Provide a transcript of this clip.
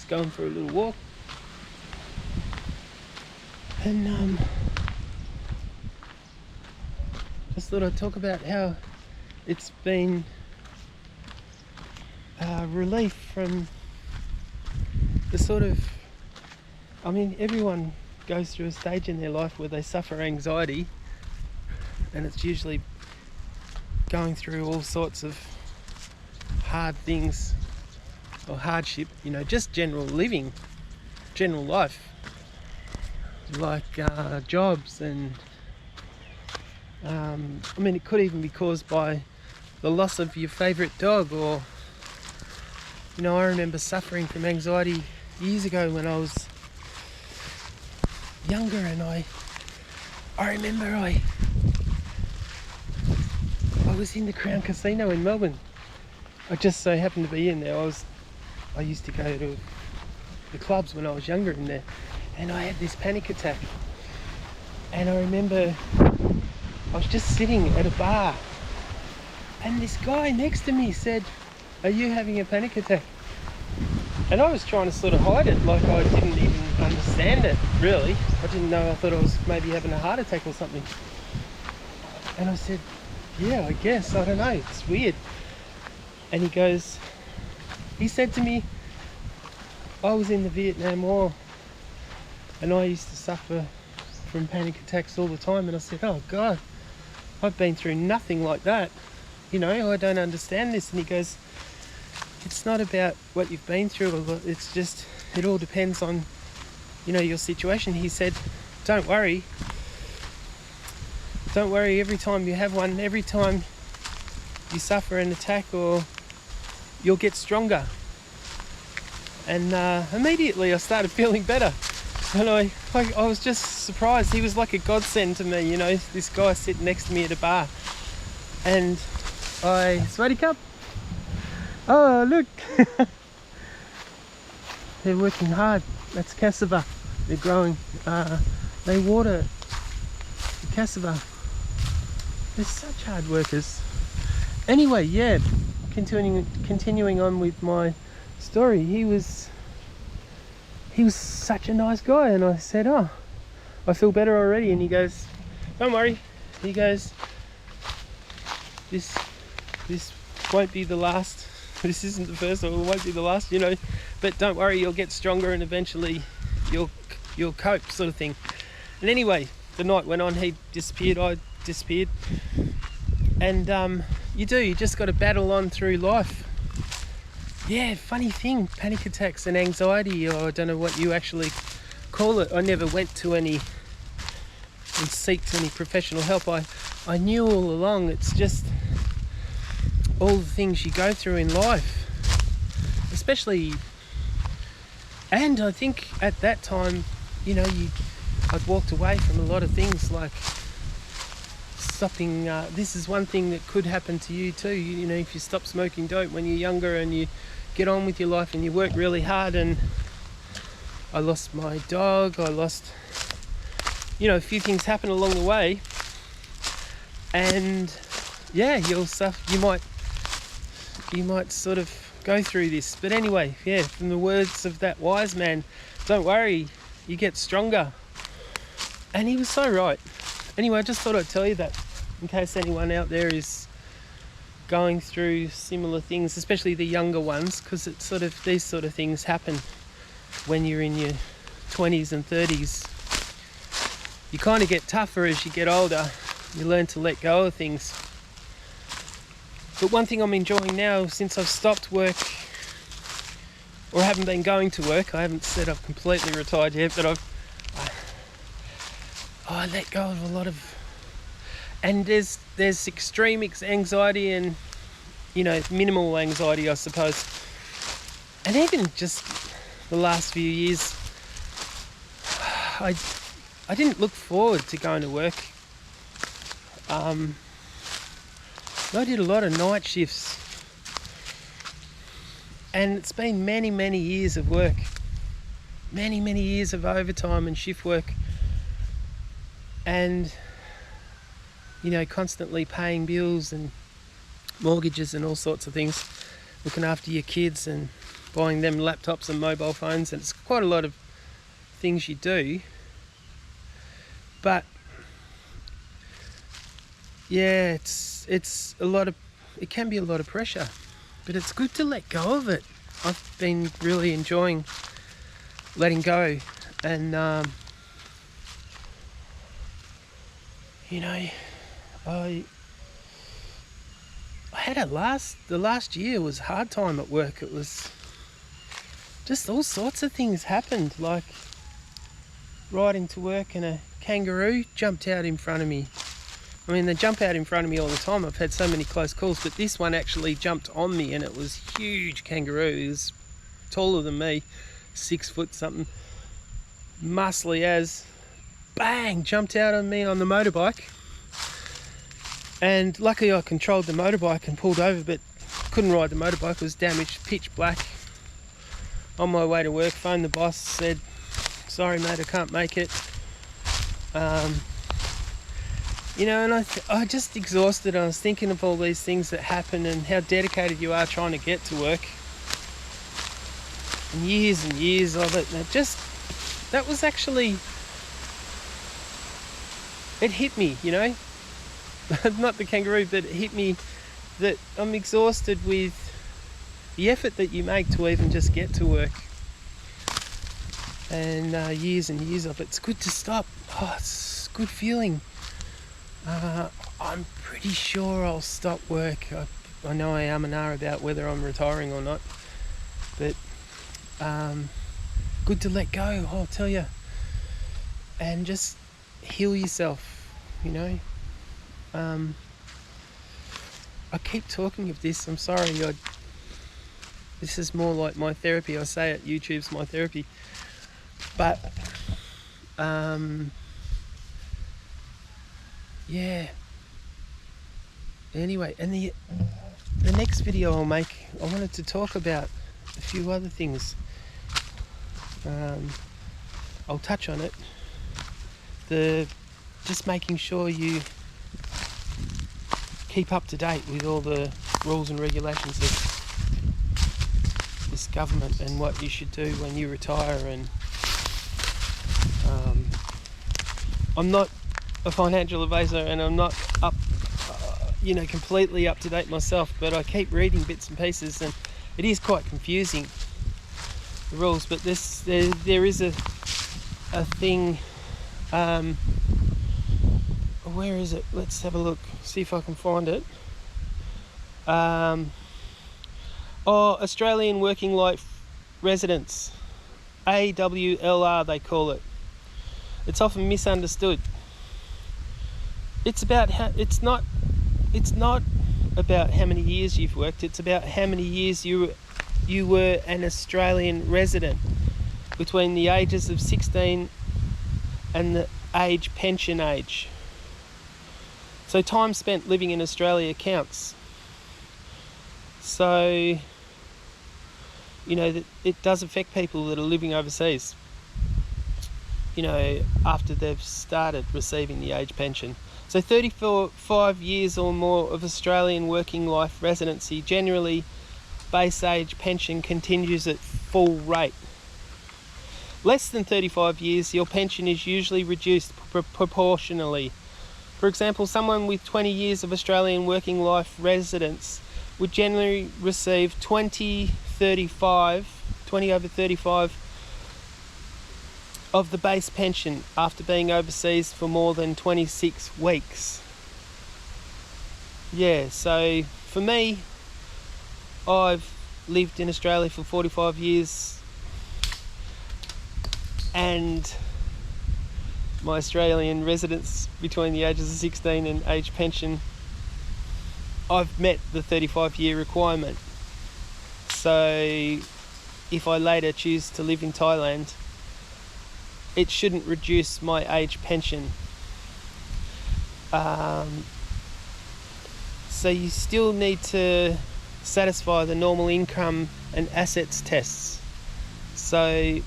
just going for a little walk. And just thought I'd talk about how it's been relief from the sort of, I mean, everyone goes through a stage in their life where they suffer anxiety, and it's usually going through all sorts of hard things or hardship, you know, just general living, general life, like jobs, and I mean, it could even be caused by the loss of your favourite dog. Or, you know, I remember suffering from anxiety years ago when I was younger, and I remember I was in the Crown Casino in Melbourne. I just so happened to be in there. I used to go to the clubs when I was younger in there, and I had this panic attack. And I remember I was just sitting at a bar, and this guy next to me said, "Are you having a panic attack?" And I was trying to sort of hide it, like I didn't even understand it, really. I didn't know. I thought I was maybe having a heart attack or something. And I said, "Yeah, I guess. I don't know. It's weird." And he said to me, "I was in the Vietnam War, and I used to suffer from panic attacks all the time." And I said, "Oh God, I've been through nothing like that. You know, I don't understand this." And he goes, "It's not about what you've been through. It's just, it all depends on, you know, your situation." He said, don't worry. Every time you have one, every time you suffer an attack, or you'll get stronger." And immediately I started feeling better. And I was just surprised. He was like a godsend to me, you know, this guy sitting next to me at a bar. And sweaty cup. Oh, look. They're working hard. That's cassava. They're growing. They water the cassava. They're such hard workers. Anyway, yeah, continuing on with my story. He was such a nice guy, and I said, "Oh, I feel better already." And he goes, "Don't worry." He goes, This won't be the last. This isn't the first, or it won't be the last, you know. But don't worry, you'll get stronger, and eventually you'll cope," sort of thing. And anyway, the night went on. He disappeared. I disappeared. And you just got to battle on through life. Yeah, funny thing, panic attacks and anxiety, or I don't know what you actually call it. I never went to any and sought any professional help. I knew all along, it's just all the things you go through in life, especially. And I think at that time, you know, I'd walked away from a lot of things, like stopping. This is one thing that could happen to you too. You know, if you stop smoking dope when you're younger and you get on with your life and you work really hard. And I lost my dog. I lost, you know, a few things happen along the way. And yeah, you'll suffer. You might sort of go through this. But anyway, yeah, from the words of that wise man, don't worry, you get stronger. And he was so right. Anyway, I just thought I'd tell you that in case anyone out there is going through similar things, especially the younger ones, because it's sort of, these sort of things happen when you're in your 20s and 30s. You kind of get tougher as you get older. You learn to let go of things. But one thing I'm enjoying now, since I've stopped work, or haven't been going to work, I haven't said I've completely retired yet, but I let go of a lot of, and there's extreme anxiety and, you know, minimal anxiety, I suppose. And even just the last few years, I didn't look forward to going to work. I did a lot of night shifts, and it's been many, many years of work, many, many years of overtime and shift work, and, you know, constantly paying bills and mortgages and all sorts of things, looking after your kids and buying them laptops and mobile phones, and it's quite a lot of things you do. But yeah, it's a lot of, it can be a lot of pressure, but it's good to let go of it. I've been really enjoying letting go, and you know, I had the last year was a hard time at work. It was just all sorts of things happened, like riding to work and a kangaroo jumped out in front of me. I mean, they jump out in front of me all the time. I've had so many close calls, but this one actually jumped on me, and it was huge kangaroo. It was taller than me, 6 foot something, muscly as, bang, jumped out on me on the motorbike. And luckily I controlled the motorbike and pulled over, but couldn't ride the motorbike. It was damaged, pitch black. On my way to work, phoned the boss, said, sorry mate, I can't make it. You know, and I just exhausted. I was thinking of all these things that happen and how dedicated you are trying to get to work. And years of it. And it just, that was actually, it hit me, you know. Not the kangaroo, but it hit me that I'm exhausted with the effort that you make to even just get to work. And years of it. It's good to stop. Oh, it's a good feeling. I'm pretty sure I'll stop work. I know I am and are about whether I'm retiring or not, but good to let go, I'll tell you, and just heal yourself, you know. I keep talking of this, I'm sorry. This is more like my therapy. I say it, YouTube's my therapy, but yeah. Anyway, and the next video I'll make, I wanted to talk about a few other things. I'll touch on it. Just making sure you keep up to date with all the rules and regulations of this government and what you should do when you retire. And I'm not a financial advisor, and I'm not up, completely up to date myself, but I keep reading bits and pieces, and it is quite confusing, the rules. But there is a thing. Where is it? Let's have a look, see if I can find it. Australian Working Life Residents, AWLR they call it. It's often misunderstood. It's not about how many years you've worked. It's about how many years you were an Australian resident between the ages of 16 and the pension age. So time spent living in Australia counts. So, it does affect people that are living overseas, after they've started receiving the age pension. So 35 years or more of Australian working life residency, generally base age pension continues at full rate. Less than 35 years, your pension is usually reduced proportionally. For example, someone with 20 years of Australian working life residence would generally receive 20 over 35 of the base pension after being overseas for more than 26 weeks. Yeah, so for me, I've lived in Australia for 45 years, and my Australian residence between the ages of 16 and age pension, I've met the 35-year requirement. So if I later choose to live in Thailand, it shouldn't reduce my age pension. So you still need to satisfy the normal income and assets tests. So